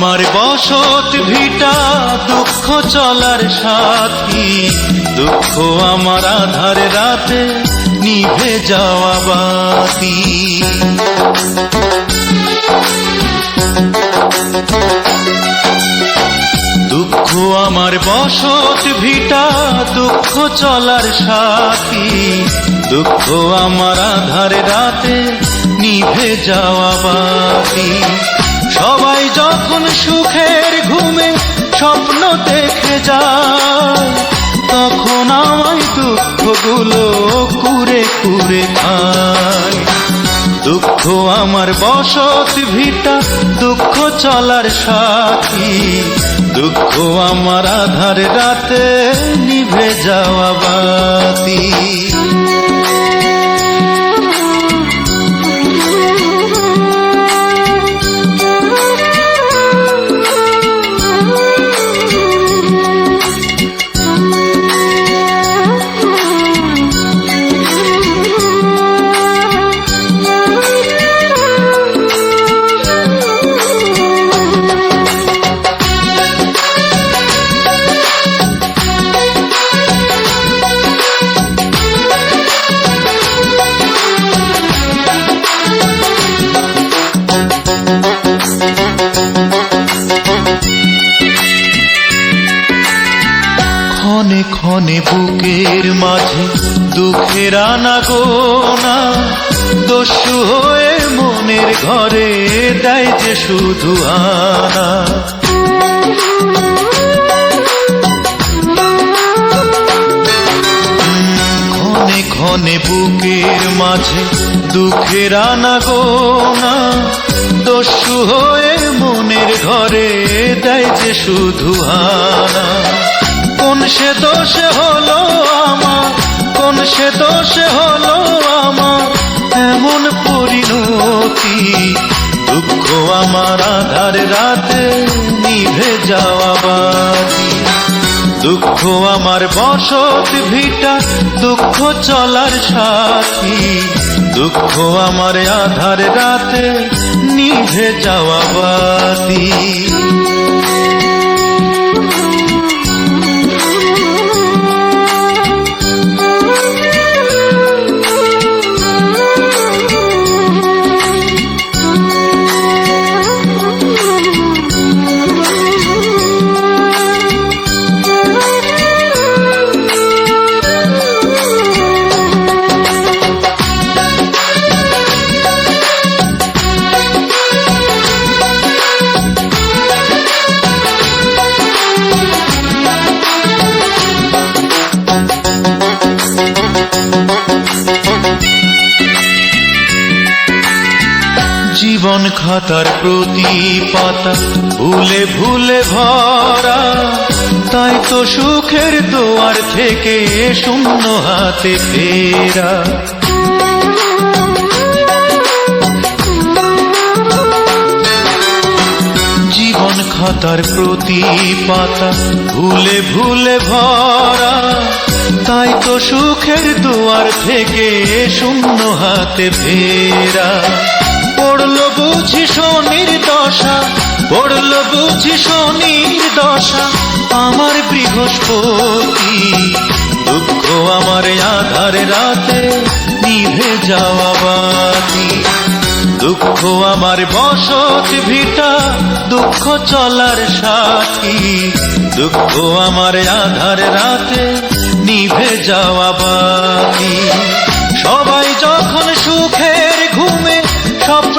আমার বসত ভিটা দুঃখ চলার সাথী, দুঃখ আমার আধার রাতে নিভে যাওয়া বাতি। দুঃখ আমার বসত ভিটা দুঃখ চলার সাথী, দুঃখ আমার আধার রাতে নিভে যাওয়া বাতি। সবাই যখন সুখের ঘুমে স্বপ্ন দেখে যায়, তখন আমায় দুঃখগুলো কুরে কুরে খায়। দুঃখ আমার বসত ভিটা দুঃখ চলার সাথী, দুঃখ আমার আধার রাতে নিভে যাওয়া বাতি। ক্ষণে ক্ষণে বুকের মাঝে দুঃখের আনাগোনা, দস্যু হয়ে মনের ঘরে দেয় যে শুধু আনা। ক্ষণে ক্ষণে বুকের মাঝে দুঃখের আনাগোনা, দস্যু হয়ে মনের ঘরে দেয় যে শুধু আনা। কোন সে দোষে হলো আমার, কোন সে দোষে হলো আমার এমন পরিণতি। দুঃখ আমার আধার রাতে নিভে যাওয়া বাতি। দুঃখ আমার বসত ভিটা দুঃখ চলার সাথী, দুঃখ আমার আধার রাতে নিভে যাওয়া বাতি। জীবন খাতার প্রতি পাতা ভুলে ভুলে ভরা, তাই তো সুখের দুয়ার থেকে শূন্য হাতে ফেরা। জীবন খাতার প্রতি পাতা ভুলে ভুলে ভরা, তাই তো সুখের দুয়ার থেকে শূন্য হাতে ফেরা। পড়ল বুঝি শনির দশা, পড়ল বুঝি শনির দশা আমার বৃহস্পতি। দুঃখ আমার আধার রাতে নিভে যাওয়া বাতি। দুঃখ আমার বসত ভিটা দুঃখ চলার সাথী, দুঃখ আমার আধার রাতে নিভে যাওয়া বাতি। সবাই যখন সুখের ঘুমে স্বপ্ন